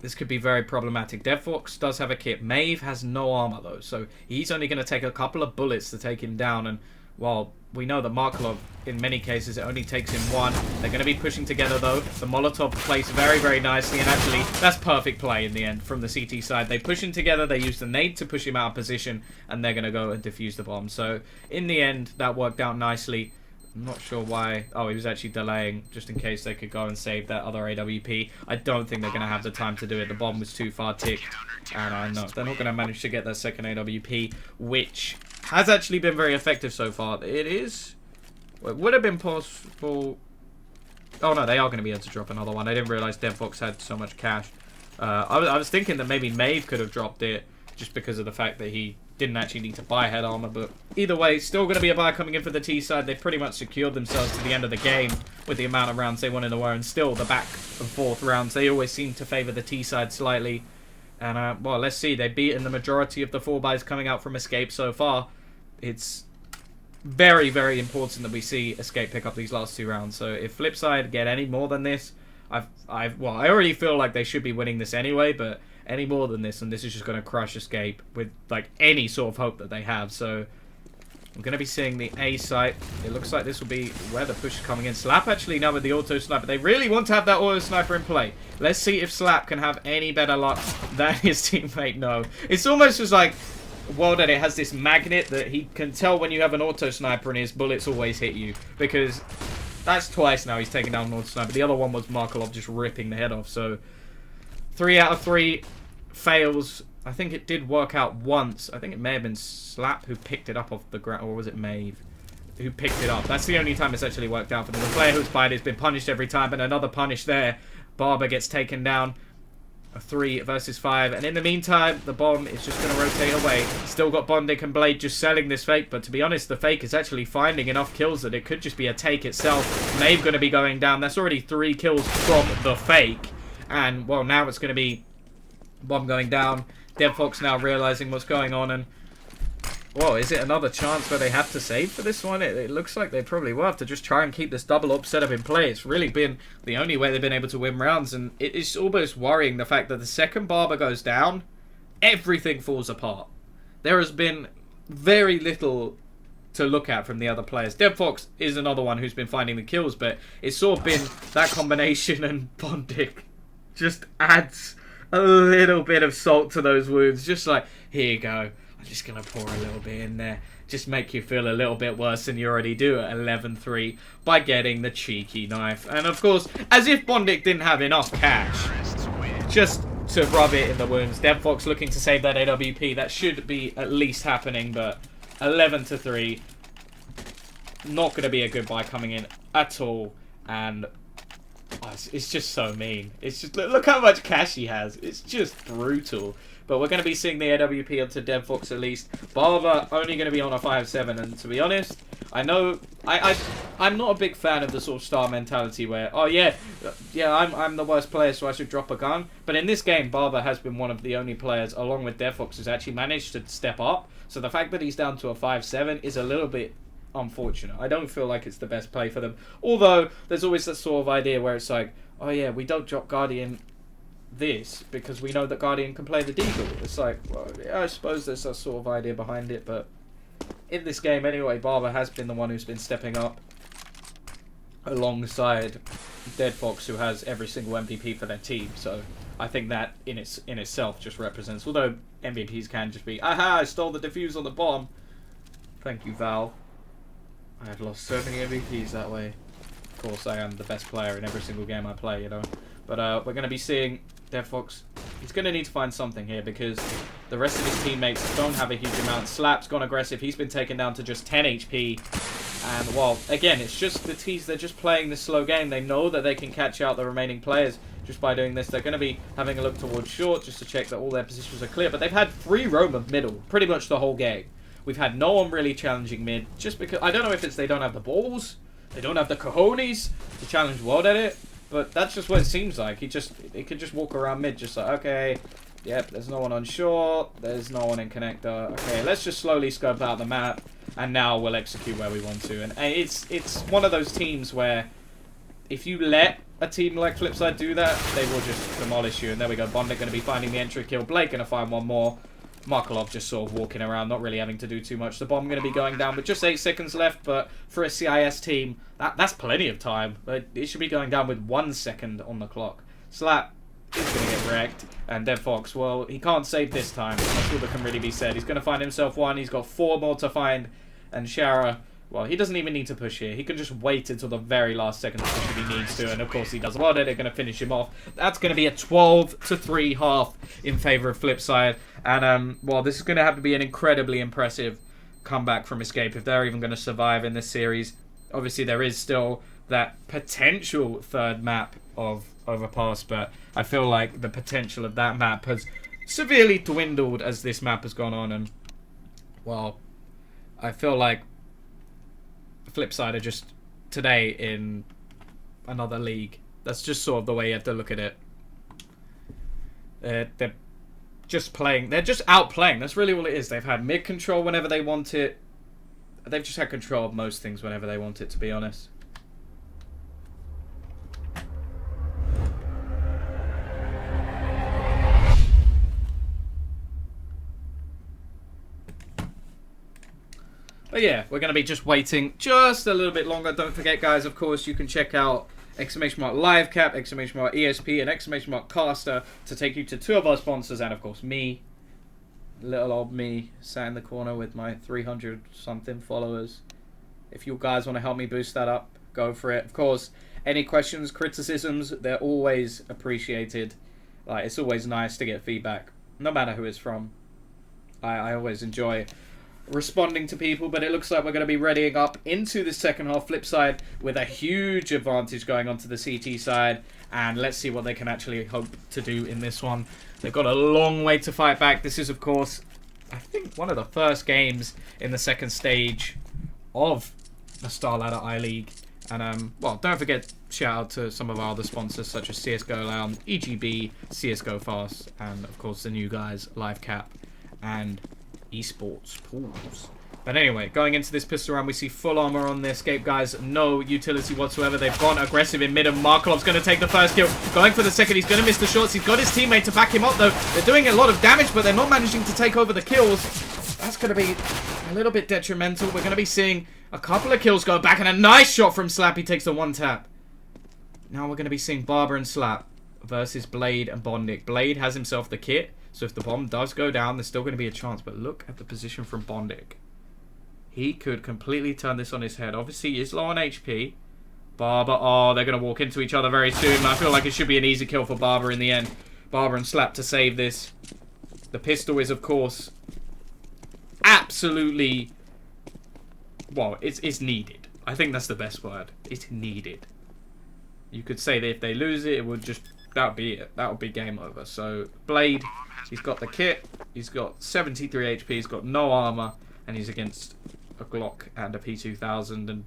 this could be very problematic. DevFox does have a kit. Maeve has no armor, though, so he's only going to take a couple of bullets to take him down. And, well, we know that Markelov, in many cases, it only takes him 1. They're going to be pushing together, though. The Molotov plays very, very nicely, and actually, that's perfect play in the end from the CT side. They push him together, they use the nade to push him out of position, and they're going to go and defuse the bomb. So, in the end, that worked out nicely. I'm not sure why. Oh, he was actually delaying just in case they could go and save that other AWP. I don't think they're going to have the time to do it. The bomb was too far ticked. And I know they're not going to manage to get that second AWP, which has actually been very effective so far. It would have been possible. Oh, no, they are going to be able to drop another one. I didn't realize DevFox had so much cash. I was thinking that maybe Maeve could have dropped it just because of the fact that he didn't actually need to buy head armor, but either way, still going to be a buy coming in for the T side. They pretty much secured themselves to the end of the game with the amount of rounds they wanted to wear, and still the back and forth rounds, they always seem to favor the T side slightly. And, well, let's see. They've beaten the majority of the 4-buys coming out from Escape so far. It's very, very important that we see Escape pick up these last 2 rounds. So if FlipSid get any more than this, I already feel like they should be winning this anyway, but any more than this, and this is just going to crush Escape with, like, any sort of hope that they have. So we're going to be seeing the A site. It looks like this will be where the push is coming in. Slap actually now with the auto sniper. They really want to have that auto sniper in play. Let's see if Slap can have any better luck than his teammate. No. It's almost just like World Edit has this magnet that he can tell when you have an auto sniper and his bullets always hit you. Because that's twice now he's taken down an auto sniper. The other one was Markelov just ripping the head off. So 3 out of 3 fails. I think it did work out once. I think it may have been Slap who picked it up off the ground, or was it Maeve who picked it up? That's the only time it's actually worked out for them. The player who's played has been punished every time, and another punish there. Barber gets taken down. A 3 versus 5, and in the meantime, the bomb is just going to rotate away. Still got Bondic and Blade just selling this fake, but to be honest, the fake is actually finding enough kills that it could just be a take itself. Maeve going to be going down. That's already 3 kills from the fake, and, well, now it's going to be bomb going down. DevFox now realizing what's going on, and Well, is it another chance where they have to save for this one? It looks like they probably will have to just try and keep this double up setup in play. It's really been the only way they've been able to win rounds, and it is almost worrying the fact that the second Barber goes down, everything falls apart. There has been very little to look at from the other players. DevFox is another one who's been finding the kills, but it's sort of been that combination, and Bondic just adds a little bit of salt to those wounds. Just like, here you go. I'm just going to pour a little bit in there. Just make you feel a little bit worse than you already do at 11-3 by getting the cheeky knife. And of course, as if Bondic didn't have enough cash just to rub it in the wounds. DevFox looking to save that AWP. That should be at least happening, but 11-3. Not going to be a good buy coming in at all. And it's just so mean. It's just, look how much cash he has. It's just brutal. But we're going to be seeing the AWP up to DevFox at least. Barber only going to be on a 5-7. And to be honest, I know I'm not a big fan of the sort of star mentality where, oh yeah, I'm the worst player, so I should drop a gun. But in this game, Barber has been one of the only players, along with DevFox, who's actually managed to step up. So the fact that he's down to a 5-7 is a little bit unfortunate. I don't feel like it's the best play for them. Although there's always that sort of idea where it's like, oh yeah, we don't drop Guardian this because we know that Guardian can play the Deagle. It's like, well, yeah, I suppose there's a sort of idea behind it, but in this game anyway, Barber has been the one who's been stepping up alongside DevFox, who has every single MVP for their team. So I think that in itself just represents, although MVPs can just be, aha, I stole the defuse on the bomb. Thank you, Val. I have lost so many MVPs that way. Of course, I am the best player in every single game I play, you know. But we're going to be seeing DevFox. He's going to need to find something here because the rest of his teammates don't have a huge amount. Slap's gone aggressive. He's been taken down to just 10 HP. And, well, again, it's just the T's. They're just playing this slow game. They know that they can catch out the remaining players just by doing this. They're going to be having a look towards short just to check that all their positions are clear. But they've had free roam of middle pretty much the whole game. We've had no one really challenging mid just because, I don't know if it's they don't have the balls, they don't have the cojones to challenge World at it, but that's just what it seems like. He could just walk around mid just like, okay, yep, there's no one on short, there's no one in connector, okay, let's just slowly scope out the map, and now we'll execute where we want to. And it's one of those teams where if you let a team like FlipSid do that, they will just demolish you. And there we go, Bondic going to be finding the entry kill, Blake going to find one more. Markelov just sort of walking around, not really having to do too much. The bomb going to be going down with just 8 seconds left, but for a CIS team, that's plenty of time. But it should be going down with 1 second on the clock. Slap is going to get wrecked, and DevFox, well, he can't save this time. That's all that can really be said. He's going to find himself one. He's got 4 more to find, and Shara, well, he doesn't even need to push here. He can just wait until the very last second to push if he needs to, and of course he does. Well, they're going to finish him off. That's going to be a 12-3 half in favor of FlipSid. And, well, this is going to have to be an incredibly impressive comeback from Escape if they're even going to survive in this series. Obviously, there is still that potential third map of Overpass, but I feel like the potential of that map has severely dwindled as this map has gone on. And, well, I feel like FlipSid are just today in another league. That's just sort of the way you have to look at it. They're just playing. They're just outplaying. That's really all it is. They've had mid control whenever they want it. They've just had control of most things whenever they want it, to be honest. But yeah, we're going to be just waiting just a little bit longer. Don't forget, guys, of course, you can check out !livecap, !ESP, and !Caster to take you to 2 of our sponsors, and of course me, little old me, sat in the corner with my 300-something followers. If you guys want to help me boost that up, go for it. Of course, any questions, criticisms, they're always appreciated. Like, it's always nice to get feedback, no matter who it's from. I always enjoy responding to people, but it looks like we're going to be readying up into the second half. FlipSid with a huge advantage going onto the CT side, and let's see what they can actually hope to do in this one. They've got a long way to fight back. This is, of course, I think one of the first games in the second stage of the Star Ladder I-League. And, well, don't forget, shout out to some of our other sponsors, such as CSGO Lounge, EGB, CSGO Fast, and, of course, the new guys, LiveCap and esports pools. But anyway, going into this pistol round, we see full armor on the Escape guys. No utility whatsoever. They've gone aggressive in mid, and Markolov's going to take the first kill. Going for the second. He's going to miss the shots. He's got his teammate to back him up, though. They're doing a lot of damage, but they're not managing to take over the kills. That's going to be a little bit detrimental. We're going to be seeing a couple of kills go back, and a nice shot from Slap. He takes the one tap. Now we're going to be seeing Barber and Slap versus Blade and Bondic. Blade has himself the kit, so if the bomb does go down, there's still going to be a chance. But look at the position from Bondic. He could completely turn this on his head. Obviously, he is low on HP. Barber, oh, they're going to walk into each other very soon. I feel like it should be an easy kill for Barber in the end. Barber and Slap to save this. The pistol is, of course, absolutely... well, it's needed. I think that's the best word. It's needed. You could say that if they lose it, it would just... that would be it. That would be game over. So, Blade, he's got the kit. He's got 73 HP. He's got no armor. And he's against a Glock and a P2000, and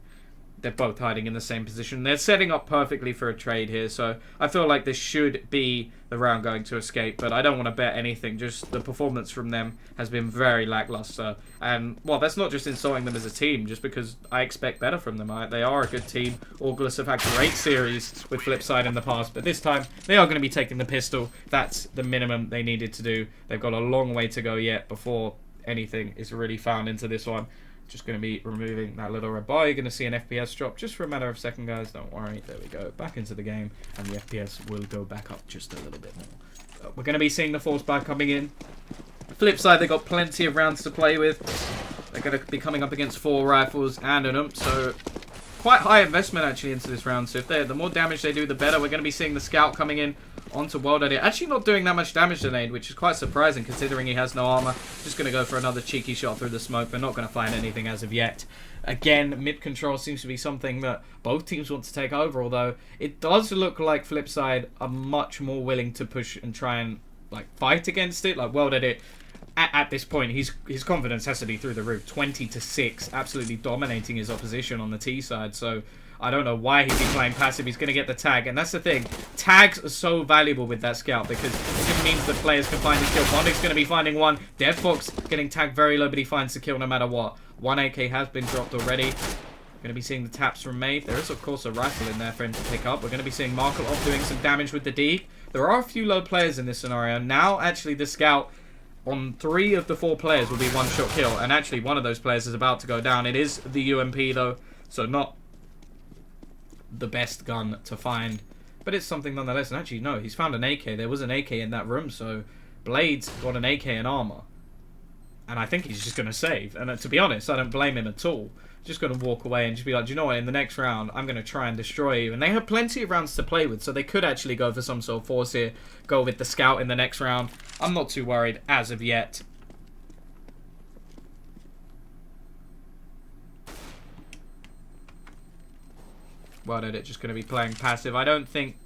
they're both hiding in the same position. They're setting up perfectly for a trade here, so I feel like this should be the round going to Escape, but I don't want to bet anything. Just the performance from them has been very lackluster, and, well, that's not just insulting them as a team, just because I expect better from them. They are a good team. August have had great series with FlipSid in the past, but this time they are going to be taking the pistol. That's the minimum they needed to do. They've got a long way to go yet before anything is really found into this one. Just going to be removing that little red bar. You're going to see an FPS drop just for a matter of a second, guys. Don't worry. There we go. Back into the game, and the FPS will go back up just a little bit more. We're going to be seeing the force bar coming in. FlipSid, they've got plenty of rounds to play with. They're going to be coming up against 4 rifles and an UMP, so quite high investment actually into this round. So if the more damage they do, the better. We're going to be seeing the scout coming in onto World Edit. Actually not doing that much damage to Nade, which is quite surprising considering he has no armor. Just going to go for another cheeky shot through the smoke, but not going to find anything as of yet. Again, mid control seems to be something that both teams want to take over, although it does look like FlipSid are much more willing to push and try and like fight against it. Like World Edit, at this point, his confidence has to be through the roof. 20-6, absolutely dominating his opposition on the T side, so I don't know why he'd be playing passive. He's going to get the tag, and that's the thing. Tags are so valuable with that scout because it just means that players can find the kill. Bondic's going to be finding one. DevFox getting tagged very low, but he finds the kill no matter what. 1 AK has been dropped already. Going to be seeing the taps from Maeve. There is, of course, a rifle in there for him to pick up. We're going to be seeing Markolov doing some damage with the D. There are a few low players in this scenario. Now, actually, the scout on 3 of the 4 players will be one-shot kill, and actually one of those players is about to go down. It is the UMP, though, so not the best gun to find, but it's something nonetheless. And actually, no, he's found an AK. There was an AK in that room, so Blade's got an AK and armor, and I think he's just going to save. And to be honest, I don't blame him at all. Just going to walk away and just be like, do you know what, in the next round I'm going to try and destroy you. And they have plenty of rounds to play with, so they could actually go for some sort of force here, go with the scout in the next round. I'm not too worried as of yet. World Edit just going to be playing passive. I don't think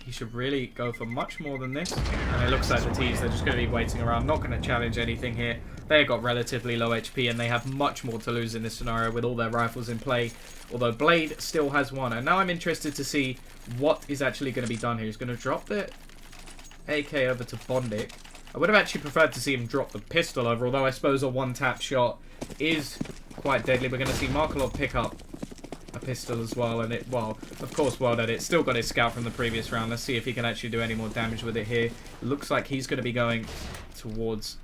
he should really go for much more than this. And it looks like the T's, they're just going to be waiting around, not going to challenge anything here. They've got relatively low HP, and they have much more to lose in this scenario with all their rifles in play. Although Blade still has one. And now I'm interested to see what is actually going to be done here. He's going to drop the AK over to Bondic. I would have actually preferred to see him drop the pistol over, although I suppose a one-tap shot is quite deadly. We're going to see Markolov pick up a pistol as well, and it, well, of course, World Edit still got his scout from the previous round. Let's see if he can actually do any more damage with it here. Looks like he's going to be going towards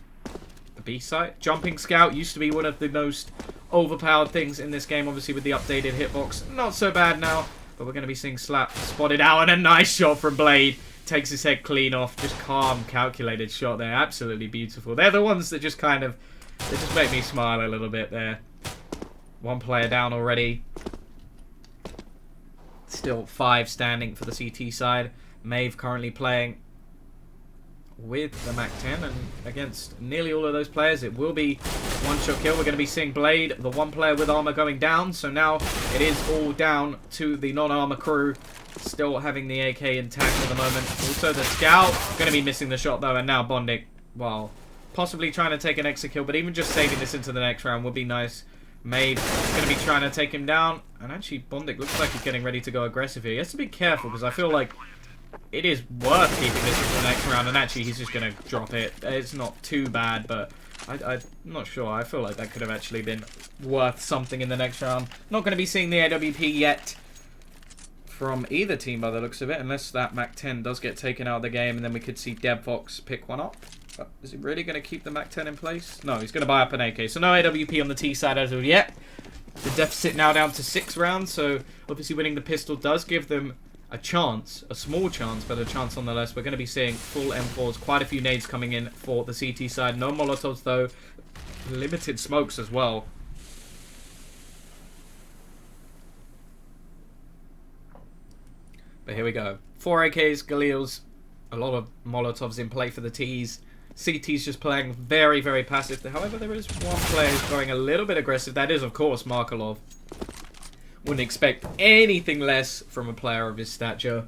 the B site. Jumping scout used to be one of the most overpowered things in this game, obviously with the updated hitbox. Not so bad now, but we're going to be seeing Slap spotted out, and a nice shot from Blade. Takes his head clean off. Just calm, calculated shot there. Absolutely beautiful. They're the ones that just kind of, they just make me smile a little bit there. One player down already. Still 5 standing for the CT side. Maeve currently playing with the MAC-10, and against nearly all of those players, it will be one-shot kill. We're going to be seeing Blade, the one player with armor, going down. So now it is all down to the non-armor crew. Still having the AK intact at the moment. Also, the scout going to be missing the shot, though. And now Bondic, well, possibly trying to take an exit kill, but even just saving this into the next round would be nice. Maeve is going to be trying to take him down. And actually, Bondic looks like he's getting ready to go aggressive here. He has to be careful, because I feel like it is worth keeping this into the next round. And actually, he's just going to drop it. It's not too bad, but I'm not sure. I feel like that could have actually been worth something in the next round. Not going to be seeing the AWP yet from either team by the looks of it, unless that MAC-10 does get taken out of the game, and then we could see DevFox pick one up. But is he really going to keep the MAC-10 in place? No, he's going to buy up an AK. So no AWP on the T side as of yet. The deficit now down to 6 rounds, so obviously winning the pistol does give them a chance, a small chance, but a chance nonetheless. We're going to be seeing full M4s, quite a few nades coming in for the CT side. No Molotovs though, limited smokes as well. But here we go. 4 AKs, Galils, a lot of Molotovs in play for the Ts. CT's just playing very, very passive. However, there is one player who's going a little bit aggressive. That is, of course, Markelov. Wouldn't expect anything less from a player of his stature.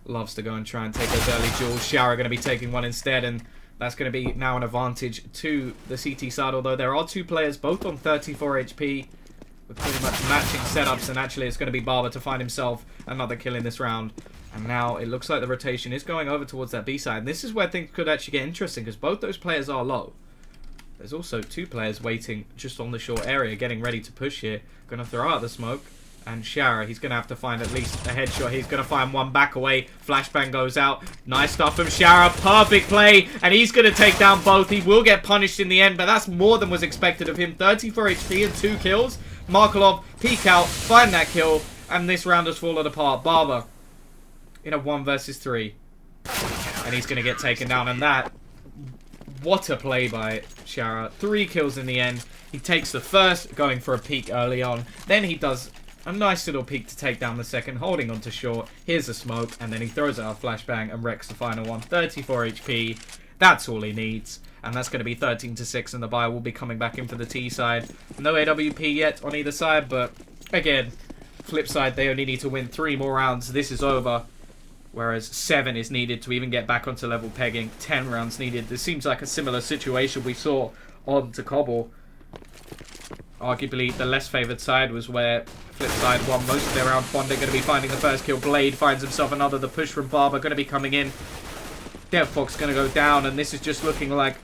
Loves to go and try and take those early duels. Shower going to be taking one instead, and that's going to be now an advantage to the CT side. Although there are 2 players, both on 34 HP, with pretty much matching setups, and actually it's going to be Barber to find himself another kill in this round. And now it looks like the rotation is going over towards that B side. And this is where things could actually get interesting, because both those players are low. There's also 2 players waiting just on the short area, getting ready to push here. Going to throw out the smoke. And Shara, he's going to have to find at least a headshot. He's going to find one back away. Flashbang goes out. Nice stuff from Shara. Perfect play. And he's going to take down both. He will get punished in the end, but that's more than was expected of him. 34 HP and 2 kills. Markelov, peek out, find that kill. And this round has fallen apart. Barber in a 1 versus 3. And he's going to get taken down. And that, what a play by Shara. 3 kills in the end. He takes the first, going for a peek early on. Then he does a nice little peek to take down the second, holding on to short. Here's a smoke, and then he throws out a flashbang and wrecks the final one. 34 HP. That's all he needs. And that's going to be 13-6, and the buy will be coming back in for the T side. No AWP yet on either side, but again, flip side, they only need to win 3 more rounds. This is over. Whereas 7 is needed to even get back onto level pegging. 10 rounds needed. This seems like a similar situation we saw on to Cobble. Arguably, the less favoured side was where FlipSid won most of their round. Bonding going to be finding the first kill. Blade finds himself another. The push from Barber going to be coming in. DevFox going to go down, and this is just looking like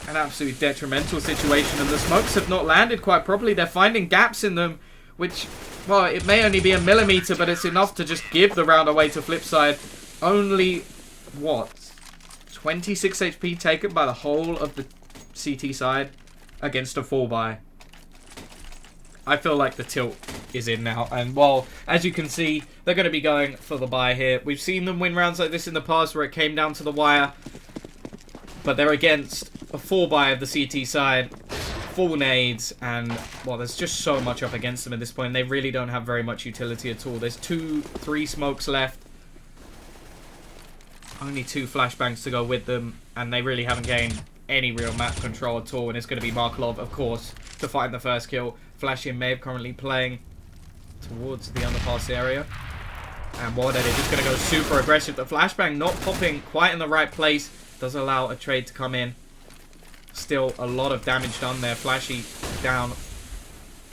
an absolute detrimental situation. And the smokes have not landed quite properly. They're finding gaps in them, which, well, it may only be a millimeter, but it's enough to just give the round away to FlipSid. Only, what, 26 HP taken by the whole of the CT side against a 4-buy. I feel like the tilt is in now. And, well, as you can see, they're going to be going for the buy here. We've seen them win rounds like this in the past where it came down to the wire. But they're against a 4-buy of the CT side. Full nades. And, well, there's just so much up against them at this point. They really don't have very much utility at all. There's 3 smokes left. Only 2 flashbangs to go with them. And they really haven't gained any real map control at all. And it's going to be Markelov, of course, to find the first kill. Flashy and Maeve currently playing towards the underpass area. And Wardead is just going to go super aggressive. The flashbang not popping quite in the right place. Does allow a trade to come in. Still a lot of damage done there. Flashy down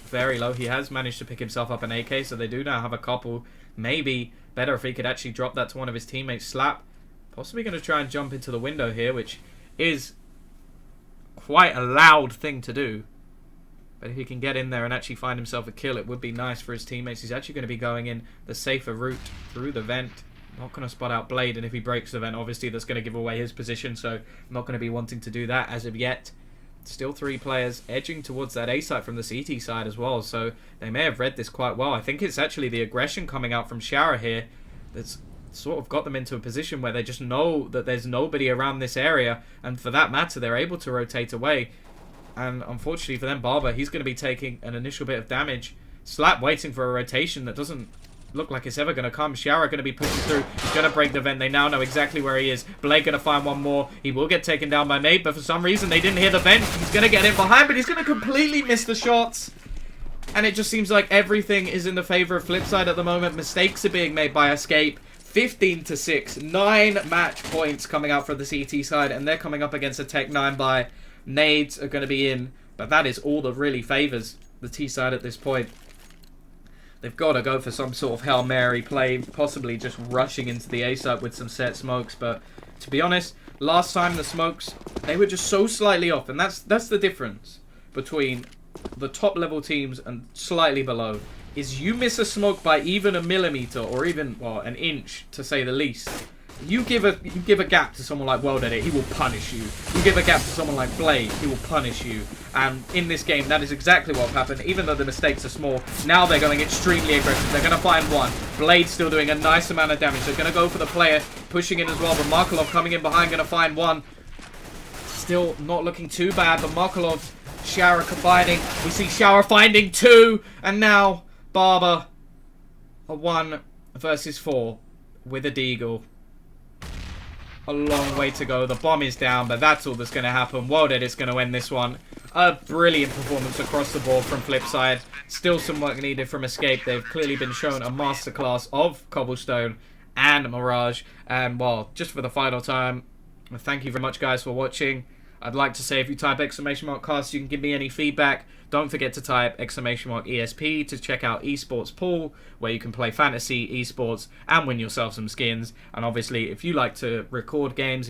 very low. He has managed to pick himself up an AK, so they do now have a couple. Maybe better if he could actually drop that to one of his teammates. Slap possibly going to try and jump into the window here, which is quite a loud thing to do. But if he can get in there and actually find himself a kill, it would be nice for his teammates. He's actually going to be going in the safer route through the vent. Not going to spot out Blade, and if he breaks the vent, obviously that's going to give away his position, so I'm not going to be wanting to do that as of yet. Still 3 players edging towards that A site from the CT side as well, so they may have read this quite well. I think it's actually the aggression coming out from Shower here that's sort of got them into a position where they just know that there's nobody around this area, and for that matter, they're able to rotate away. And unfortunately for them, Barber, he's going to be taking an initial bit of damage. Slap waiting for a rotation that doesn't look like it's ever going to come. Shower going to be pushing through. He's going to break the vent. They now know exactly where he is. Blake going to find one more. He will get taken down by Nate, but for some reason they didn't hear the vent. He's going to get in behind, but he's going to completely miss the shots. And it just seems like everything is in the favor of FlipSid at the moment. Mistakes are being made by Escape. 15-6. 9 match points coming out for the CT side, and they're coming up against a Tech 9 buy. Nades are going to be in, but that is all that really favours the T side at this point. They've got to go for some sort of Hail Mary play, possibly just rushing into the A site with some set smokes, but to be honest, Last time the smokes, they were just so slightly off, and that's the difference between the top level teams and slightly below. Is you miss a smoke by even a millimeter or even, well, an inch to say the least. You give a gap to someone like World Edit, he will punish you. You give a gap to someone like Blade, he will punish you. And in this game, that is exactly what happened. Even though the mistakes are small, now they're going extremely aggressive. They're going to find one. Blade's still doing a nice amount of damage. They're going to go for the player, pushing in as well. But Markelov coming in behind, going to find one. Still not looking too bad, but Markelov, Shower combining. We see Shower finding two. And now, Barber, a 1 versus 4 with a Deagle. A long way to go. The bomb is down, but that's all that's going to happen. World Edit's going to end this one. A brilliant performance across the board from FlipSid. Still some work needed from Escape. They've clearly been shown a masterclass of Cobblestone and Mirage. And, well, just for the final time, thank you very much, guys, for watching. I'd like to say if you type !cast, you can give me any feedback. Don't forget to type !ESP to check out Esports Pool, where you can play fantasy, esports, and win yourself some skins. And obviously, if you like to record games,